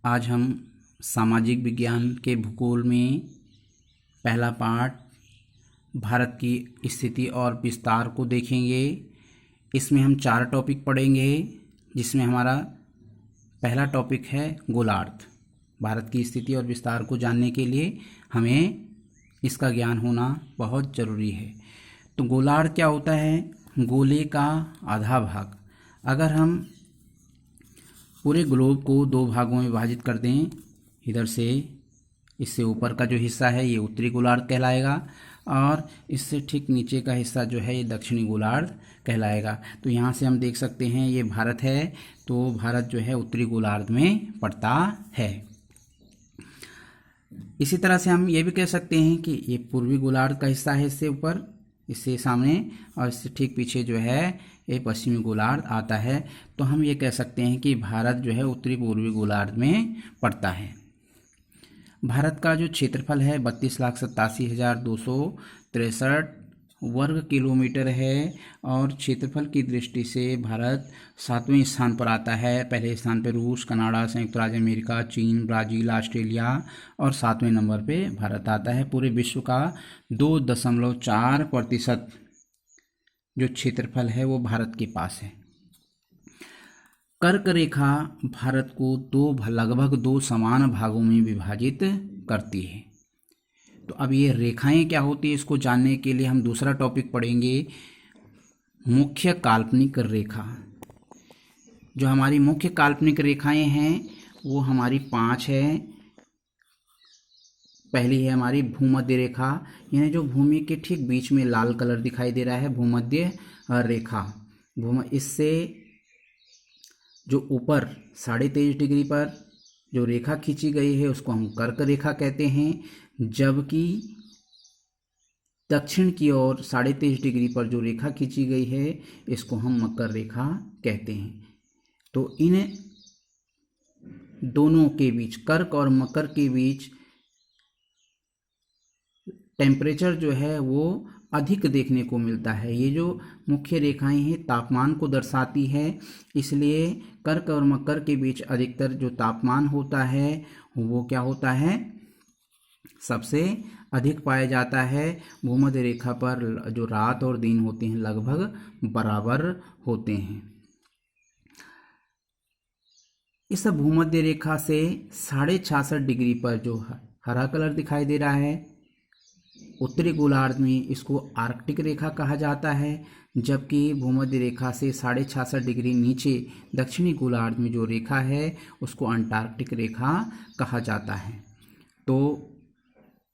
आज हम सामाजिक विज्ञान के भूगोल में पहला पार्ट भारत की स्थिति और विस्तार को देखेंगे। इसमें हम 4 टॉपिक पढ़ेंगे, जिसमें हमारा पहला टॉपिक है गोलार्ध। भारत की स्थिति और विस्तार को जानने के लिए हमें इसका ज्ञान होना बहुत ज़रूरी है। तो गोलार्ध क्या होता है? गोले का आधा भाग। अगर हम पूरे ग्लोब को 2 भागों में विभाजित कर दें, इधर से इससे ऊपर का जो हिस्सा है ये उत्तरी गोलार्ध कहलाएगा और इससे ठीक नीचे का हिस्सा जो है ये दक्षिणी गोलार्ध कहलाएगा। तो यहाँ से हम देख सकते हैं ये भारत है, तो भारत जो है उत्तरी गोलार्ध में पड़ता है। इसी तरह से हम ये भी कह सकते हैं कि ये पूर्वी गोलार्ध का हिस्सा है, इससे ऊपर, इससे सामने, और इससे ठीक पीछे जो है ये पश्चिमी गोलार्ध आता है। तो हम ये कह सकते हैं कि भारत जो है उत्तरी पूर्वी गोलार्ध में पड़ता है। भारत का जो क्षेत्रफल है 32,87,263 वर्ग किलोमीटर है और क्षेत्रफल की दृष्टि से भारत 7वें स्थान पर आता है। पहले स्थान पर रूस, कनाडा, संयुक्त राज्य अमेरिका, चीन, ब्राज़ील, ऑस्ट्रेलिया और 7वें नंबर पे भारत आता है। पूरे विश्व का 2.4% जो क्षेत्रफल है वो भारत के पास है। कर्क रेखा भारत को लगभग 2 समान भागों में विभाजित करती है। तो अब ये रेखाएं क्या होती है, इसको जानने के लिए हम दूसरा टॉपिक पढ़ेंगे, मुख्य काल्पनिक रेखा। जो हमारी मुख्य काल्पनिक रेखाएं हैं वो हमारी 5 है। पहली है हमारी भूमध्य रेखा, यानी जो भूमि के ठीक बीच में लाल कलर दिखाई दे रहा है, भूमध्य रेखा। इससे जो ऊपर 23.5 डिग्री पर जो रेखा खींची गई है उसको हम कर्क रेखा कहते हैं, जबकि दक्षिण की ओर 23.5 डिग्री पर जो रेखा खींची गई है इसको हम मकर रेखा कहते हैं। तो इन दोनों के बीच, कर्क और मकर के बीच टेम्परेचर जो है वो अधिक देखने को मिलता है। ये जो मुख्य रेखाएं हैं तापमान को दर्शाती है, इसलिए कर्क और मकर के बीच अधिकतर जो तापमान होता है वो क्या होता है, सबसे अधिक पाया जाता है। भूमध्य रेखा पर जो रात और दिन होते हैं लगभग बराबर होते हैं। इस भूमध्य रेखा से 66.5 डिग्री पर जो हरा कलर दिखाई दे रहा है, उत्तरी गोलार्ध में इसको आर्कटिक रेखा कहा जाता है, जबकि भूमध्य रेखा से 66.5 डिग्री नीचे दक्षिणी गोलार्ध में जो रेखा है उसको अंटार्कटिक रेखा कहा जाता है। तो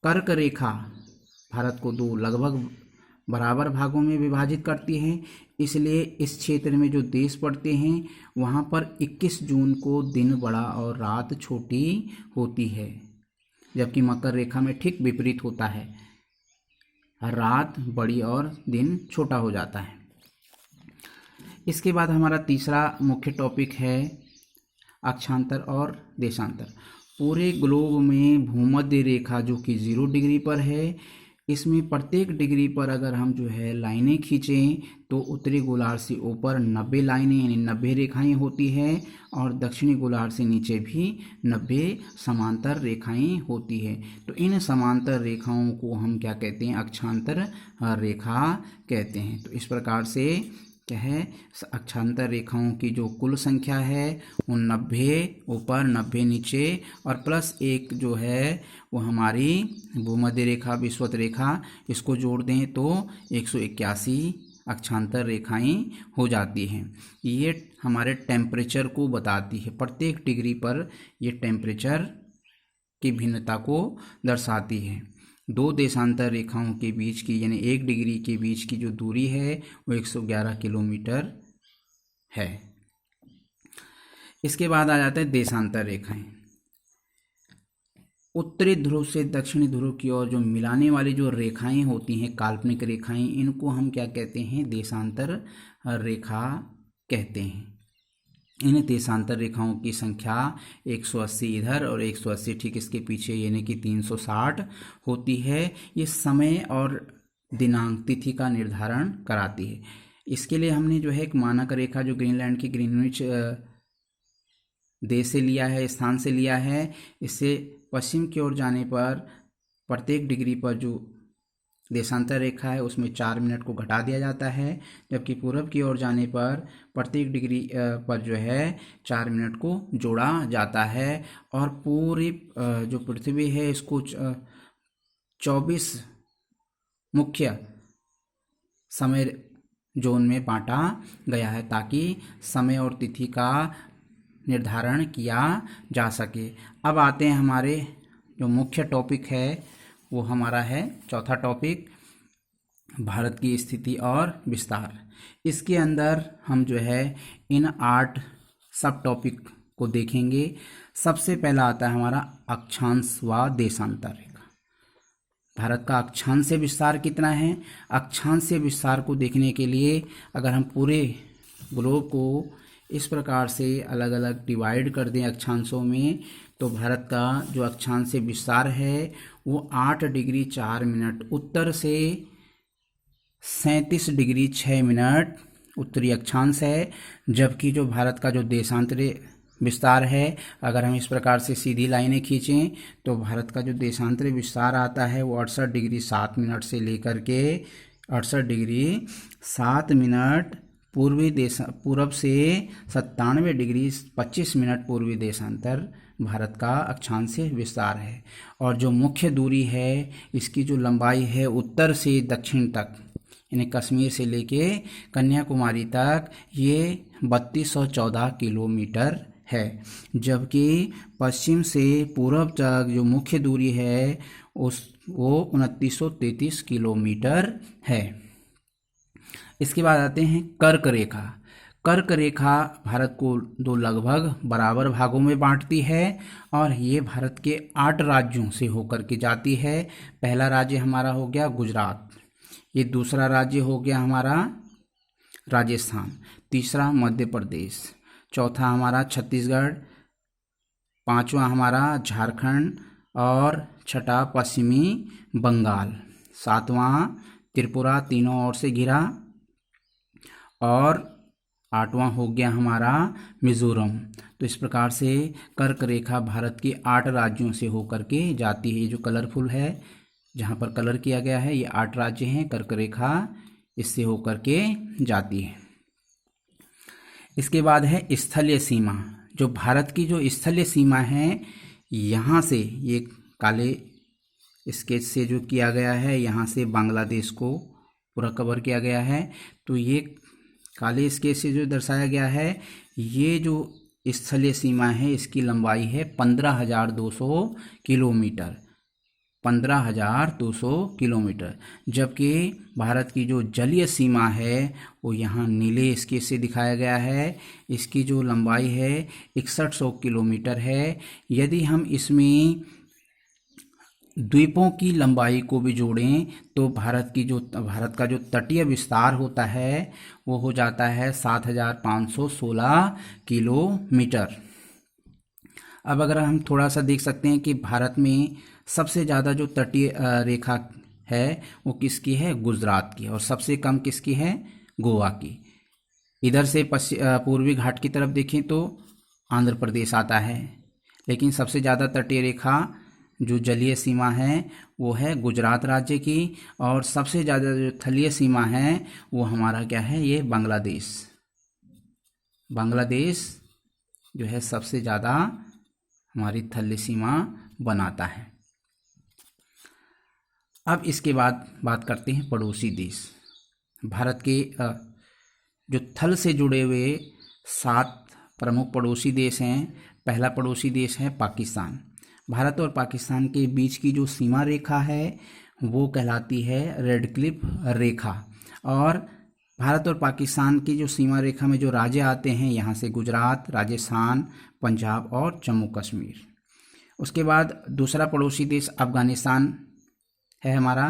कर्क रेखा भारत को 2 लगभग बराबर भागों में विभाजित करती है, इसलिए इस क्षेत्र में जो देश पड़ते हैं वहाँ पर 21 जून को दिन बड़ा और रात छोटी होती है, जबकि मकर रेखा में ठीक विपरीत होता है, रात बड़ी और दिन छोटा हो जाता है। इसके बाद हमारा तीसरा मुख्य टॉपिक है अक्षांतर और देशांतर। पूरे ग्लोब में भूमध्य रेखा जो कि 0 डिग्री पर है, इसमें प्रत्येक डिग्री पर अगर हम जो है लाइनें खींचें तो उत्तरी गोलार्ध से ऊपर 90 लाइनें यानी 90 रेखाएं होती हैं और दक्षिणी गोलार्ध से नीचे भी 90 समांतर रेखाएं होती है। तो इन समांतर रेखाओं को हम क्या कहते हैं, अक्षांतर रेखा कहते हैं। तो इस प्रकार से क्या है, अक्षांतर रेखाओं की जो कुल संख्या है वो 90 ऊपर 90 नीचे और +1 जो है वो हमारी भूमध्य रेखा विषुवत रेखा, इसको जोड़ दें तो 181 अक्षांतर रेखाएं हो जाती हैं। ये हमारे टेम्परेचर को बताती है, प्रत्येक डिग्री पर ये टेम्परेचर की भिन्नता को दर्शाती है। 2 देशांतर रेखाओं के बीच की यानी 1 डिग्री के बीच की जो दूरी है वो 111 किलोमीटर है। इसके बाद आ जाता है देशांतर रेखाएं। उत्तरी ध्रुव से दक्षिणी ध्रुव की ओर जो मिलाने वाली जो रेखाएं होती हैं, काल्पनिक रेखाएं, इनको हम क्या कहते हैं, देशांतर रेखा कहते हैं। इन देशांतर रेखाओं की संख्या 180 इधर और 180 ठीक इसके पीछे यानी कि 360 होती है। ये समय और दिनांक, तिथि का निर्धारण कराती है। इसके लिए हमने जो है एक मानक रेखा जो ग्रीनलैंड की ग्रीनविच देश से लिया है, स्थान से लिया है। इससे पश्चिम की ओर जाने पर प्रत्येक डिग्री पर जो देशांतर रेखा है उसमें 4 मिनट को घटा दिया जाता है, जबकि पूरब की ओर जाने पर प्रत्येक डिग्री पर जो है 4 मिनट को जोड़ा जाता है। और पूरी जो पृथ्वी है इसको 24 मुख्य समय जोन में बांटा गया है ताकि समय और तिथि का निर्धारण किया जा सके। अब आते हैं हमारे जो मुख्य टॉपिक है वो हमारा है चौथा टॉपिक, भारत की स्थिति और विस्तार। इसके अंदर हम जो है इन 8 सब टॉपिक को देखेंगे। सबसे पहला आता है हमारा अक्षांश व देशांतर रेखा। भारत का अक्षांश विस्तार कितना है? अक्षांश विस्तार को देखने के लिए अगर हम पूरे ग्लोब को इस प्रकार से अलग अलग डिवाइड कर दें अक्षांशों में, तो भारत का जो अक्षांश विस्तार है वो 8 डिग्री 4 मिनट उत्तर से 37 डिग्री 6 मिनट उत्तरी अक्षांश है। जबकि जो भारत का जो देशांतरी विस्तार है, अगर हम इस प्रकार से सीधी लाइनें खींचें तो भारत का जो देशांतरी विस्तार आता है वो 68 डिग्री 7 मिनट से लेकर के 68 डिग्री 7 मिनट पूरब से 97 डिग्री 25 मिनट पूर्वी देशांतर भारत का अक्षांश विस्तार है। और जो मुख्य दूरी है इसकी जो लंबाई है उत्तर से दक्षिण तक, यानी कश्मीर से लेके कन्याकुमारी तक, ये 3214 किलोमीटर है। जबकि पश्चिम से पूर्व तक जो मुख्य दूरी है वो 2933 किलोमीटर है। इसके बाद आते हैं कर्क रेखा। कर्क रेखा भारत को 2 लगभग बराबर भागों में बांटती है और ये भारत के 8 राज्यों से होकर के जाती है। पहला राज्य हमारा हो गया गुजरात, ये दूसरा राज्य हो गया हमारा राजस्थान, तीसरा मध्य प्रदेश, चौथा हमारा छत्तीसगढ़, पांचवा हमारा झारखंड और छठा पश्चिमी बंगाल, सातवां त्रिपुरा तीनों ओर से घिरा और आठवां हो गया हमारा मिजोरम। तो इस प्रकार से कर्क रेखा भारत के 8 राज्यों से होकर के जाती है। ये जो कलरफुल है जहाँ पर कलर किया गया है ये 8 राज्य हैं, कर्क रेखा इससे होकर के जाती है। इसके बाद है स्थलीय सीमा। जो भारत की जो स्थलीय सीमा है, यहाँ से ये काले स्केच से जो किया गया है, यहाँ से बांग्लादेश को पूरा कवर किया गया है। तो ये काले स्केच से जो दर्शाया गया है, ये जो स्थलीय सीमा है इसकी लंबाई है 15,200 किलोमीटर, 15,200 किलोमीटर। जबकि भारत की जो जलीय सीमा है वो यहाँ नीले स्केच से दिखाया गया है। इसकी जो लंबाई है 6100 किलोमीटर है। यदि हम इसमें द्वीपों की लंबाई को भी जोड़ें तो भारत का जो तटीय विस्तार होता है वो हो जाता है 7,516 किलोमीटर। अब अगर हम थोड़ा सा देख सकते हैं कि भारत में सबसे ज़्यादा जो तटीय रेखा है वो किसकी है? गुजरात की। और सबसे कम किसकी है? गोवा की। इधर से पूर्वी घाट की तरफ देखें तो आंध्र प्रदेश आता है, लेकिन सबसे ज़्यादा तटीय रेखा जो जलीय सीमा है वो है गुजरात राज्य की। और सबसे ज़्यादा जो थलीय सीमा है वो हमारा क्या है? ये बांग्लादेश। बांग्लादेश जो है सबसे ज़्यादा हमारी थलीय सीमा बनाता है। अब इसके बाद बात करते हैं पड़ोसी देश। भारत के जो थल से जुड़े हुए 7 प्रमुख पड़ोसी देश हैं। पहला पड़ोसी देश है पाकिस्तान। भारत और पाकिस्तान के बीच की जो सीमा रेखा है वो कहलाती है रेड क्लिफ रेखा। और भारत और पाकिस्तान की जो सीमा रेखा में जो राज्य आते हैं, यहाँ से गुजरात, राजस्थान, पंजाब और जम्मू कश्मीर। उसके बाद दूसरा पड़ोसी देश अफ़गानिस्तान है हमारा।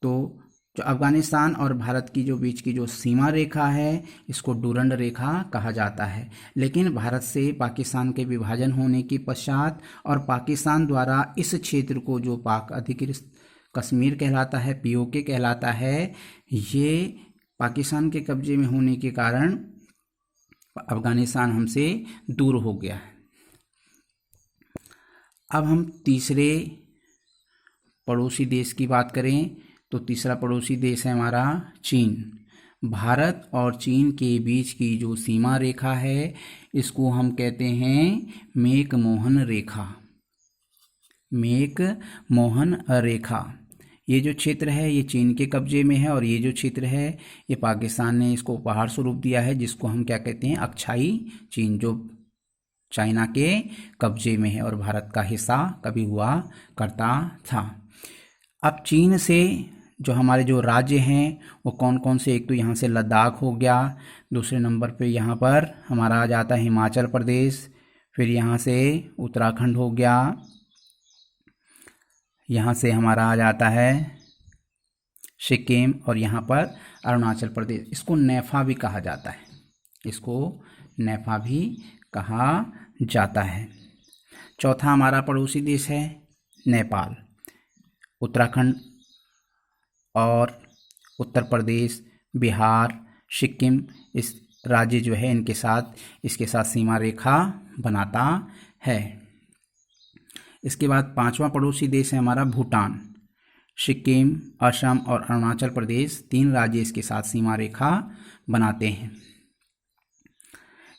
तो जो अफ़गानिस्तान और भारत की जो बीच की जो सीमा रेखा है इसको डूरंड रेखा कहा जाता है। लेकिन भारत से पाकिस्तान के विभाजन होने के पश्चात और पाकिस्तान द्वारा इस क्षेत्र को जो पाक अधिकृत कश्मीर कहलाता है, पीओके कहलाता है, ये पाकिस्तान के कब्जे में होने के कारण अफगानिस्तान हमसे दूर हो गया है। अब हम तीसरे पड़ोसी देश की बात करें तो तीसरा पड़ोसी देश है हमारा चीन। भारत और चीन के बीच की जो सीमा रेखा है इसको हम कहते हैं मैकमोहन रेखा। मैकमोहन रेखा, ये जो क्षेत्र है ये चीन के कब्जे में है और ये जो क्षेत्र है ये पाकिस्तान ने इसको उपहार स्वरूप दिया है, जिसको हम क्या कहते हैं, अक्षाई चीन, जो चाइना के कब्जे में है और भारत का हिस्सा कभी हुआ करता था। अब चीन से जो हमारे जो राज्य हैं वो कौन कौन से, एक तो यहाँ से लद्दाख हो गया, दूसरे नंबर पे यहाँ पर हमारा आ जाता है हिमाचल प्रदेश, फिर यहाँ से उत्तराखंड हो गया, यहाँ से हमारा आ जाता है सिक्किम और यहाँ पर अरुणाचल प्रदेश। इसको नेफा भी कहा जाता है, इसको नेफा भी कहा जाता है। चौथा हमारा पड़ोसी देश है नेपाल। उत्तराखंड और उत्तर प्रदेश, बिहार, सिक्किम, इस राज्य जो है इनके साथ, इसके साथ सीमा रेखा बनाता है। इसके बाद पांचवा पड़ोसी देश है हमारा भूटान। सिक्किम, असम और अरुणाचल प्रदेश, तीन राज्य इसके साथ सीमा रेखा बनाते हैं।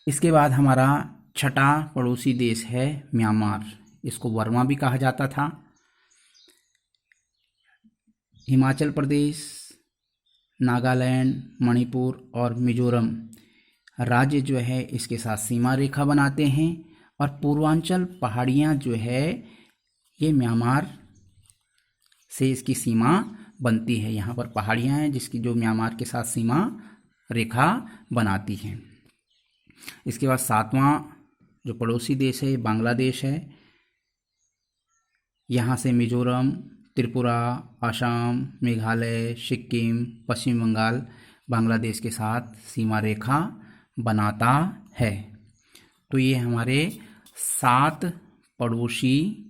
इसके बाद हमारा छठा पड़ोसी देश है म्यांमार। इसको बर्मा भी कहा जाता था। हिमाचल प्रदेश, नागालैंड, मणिपुर और मिजोरम राज्य जो है इसके साथ सीमा रेखा बनाते हैं और पूर्वांचल पहाड़ियाँ जो है ये म्यांमार से इसकी सीमा बनती है। यहाँ पर पहाड़ियाँ हैं जिसकी जो म्यांमार के साथ सीमा रेखा बनाती हैं। इसके बाद सातवां जो पड़ोसी देश है बांग्लादेश है। यहाँ से मिजोरम, त्रिपुरा, असम, मेघालय, सिक्किम, पश्चिम बंगाल बांग्लादेश के साथ सीमा रेखा बनाता है। तो ये हमारे 7 पड़ोसी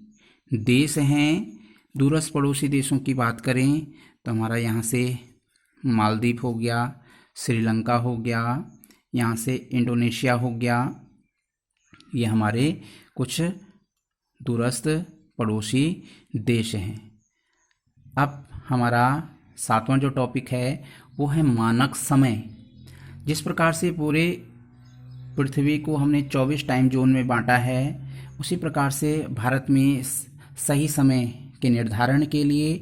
देश हैं। दूरस्थ पड़ोसी देशों की बात करें तो हमारा यहाँ से मालदीव हो गया, श्रीलंका हो गया, यहाँ से इंडोनेशिया हो गया। ये हमारे कुछ दूरस्थ पड़ोसी देश हैं। अब हमारा 7वां जो टॉपिक है वो है मानक समय। जिस प्रकार से पूरे पृथ्वी को हमने 24 टाइम जोन में बांटा है, उसी प्रकार से भारत में सही समय के निर्धारण के लिए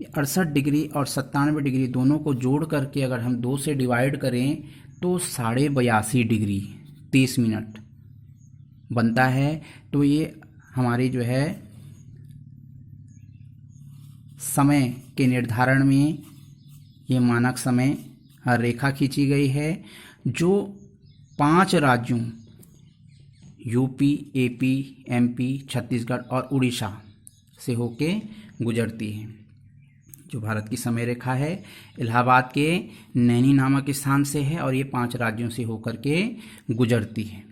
68 डिग्री और 97 डिग्री दोनों को जोड़ करके अगर हम 2 से डिवाइड करें तो 82.5 डिग्री 30 मिनट बनता है। तो ये हमारी जो है समय के निर्धारण में ये मानक समय रेखा खींची गई है, जो 5 राज्यों यूपी, एपी, एमपी, छत्तीसगढ़ और उड़ीसा से होके गुजरती है। जो भारत की समय रेखा है इलाहाबाद के नैनी नामक स्थान से है और ये 5 राज्यों से होकर के गुजरती है।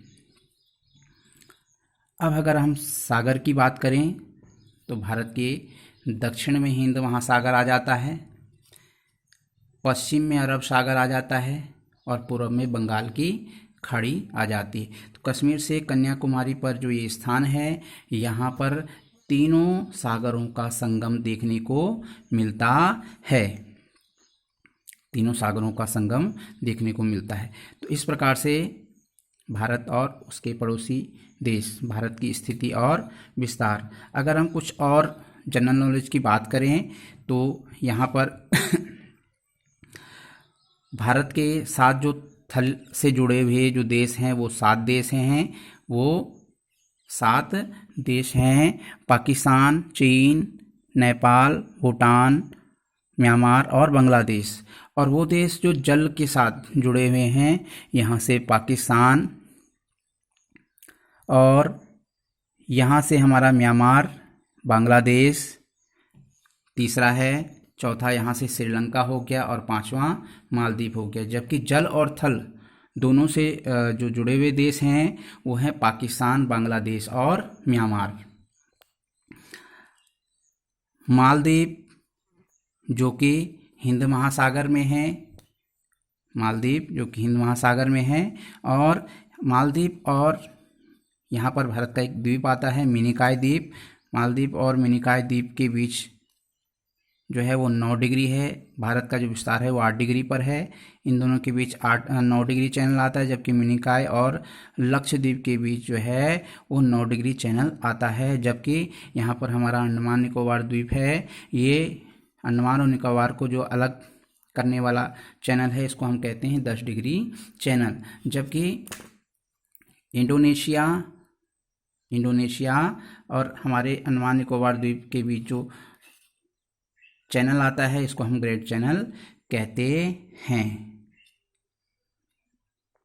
अब अगर हम सागर की बात करें तो भारत के दक्षिण में हिंद महासागर आ जाता है, पश्चिम में अरब सागर आ जाता है और पूर्व में बंगाल की खाड़ी आ जाती है। तो कश्मीर से कन्याकुमारी पर जो ये स्थान है, यहाँ पर तीनों सागरों का संगम देखने को मिलता है। तीनों सागरों का संगम देखने को मिलता है। तो इस प्रकार से भारत और उसके पड़ोसी देश, भारत की स्थिति और विस्तार। अगर हम कुछ और जनरल नॉलेज की बात करें तो यहाँ पर भारत के साथ जो थल से जुड़े हुए जो देश हैं वो 7 देश हैं। वो 7 देश हैं पाकिस्तान, चीन, नेपाल, भूटान, म्यांमार और बांग्लादेश। और वो देश जो जल के साथ जुड़े हुए हैं, यहाँ से पाकिस्तान और यहाँ से हमारा म्यांमार, बांग्लादेश तीसरा है, चौथा यहाँ से श्रीलंका हो गया और 5वां मालदीव हो गया। जबकि जल और थल दोनों से जो जुड़े हुए देश हैं वो हैं पाकिस्तान, बांग्लादेश और म्यांमार। मालदीव जो कि हिंद महासागर में है, मालदीव जो कि हिंद महासागर में है, और मालदीव और यहाँ पर भारत का एक द्वीप आता है मिनिकॉय द्वीप। मालदीव और मिनिकॉय द्वीप के बीच जो है वो 9 डिग्री है। भारत का जो विस्तार है वो 8 डिग्री पर है। इन दोनों के बीच 9 डिग्री चैनल आता है, जबकि मिनिकॉय और लक्षद्वीप के बीच जो है वो 9 डिग्री चैनल आता है। जबकि यहाँ पर हमारा अंडमान निकोबार द्वीप है, ये अंडमान और निकोबार को जो अलग करने वाला चैनल है इसको हम कहते हैं 10 डिग्री चैनल। जबकि इंडोनेशिया और हमारे अंडमान निकोबार द्वीप के बीच जो चैनल आता है इसको हम ग्रेट चैनल कहते हैं।